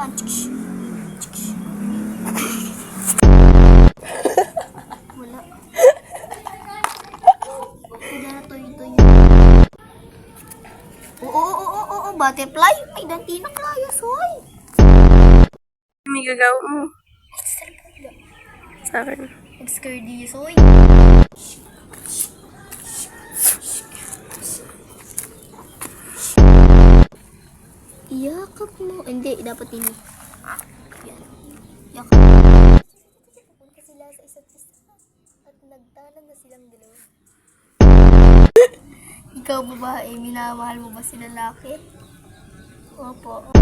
laban. Wala. Wala na toy-toy. Oo, butterfly. Ay, danti na klayas, hoy. May gagawin mo. Sa akin. Nag-scardies, hoy. Iyakap mo. Hindi, dapat ini. Yan. Yakap mo. Punta sila sa isa't isa. At nagtanong na silang dalawa. Ikaw babae, minamahal mo ba si lalaki? Opo.